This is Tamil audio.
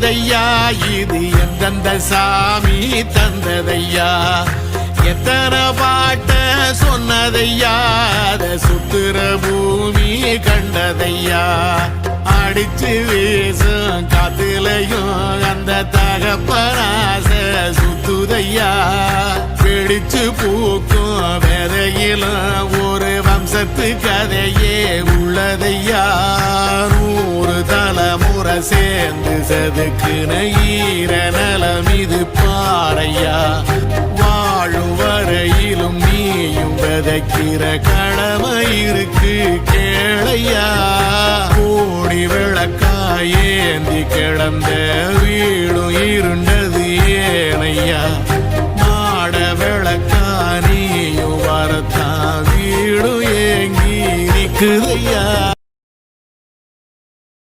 வந்ததையா இது எந்தெந்த சாமி தந்ததையா எத்தனை பாட்ட சொன்னதையா அத சுத்துற பூமி கண்டதையா அடிச்சு வீசும் காத்துலையும் அந்த தகப்பராச சுத்துதையா பிடிச்சு பூக்கும் விதையிலும் ஒரு வம்சத்து கதையே உள்ளதையா 100 தலைமுறை சேர்ந்து செதுக்குன ஈர நலம் இது பாறையா வாழும் வரையிலும் நீயும் விதைக்கிற கடமை இருக்கு கேளையா கோடி விளக்காயேந்தி கிடந்த வீடும் இருண்டது ஏனையா மாட விளக்கா நீயும் வரத்தான் வீடும் ஏங்கி நிக்குதையா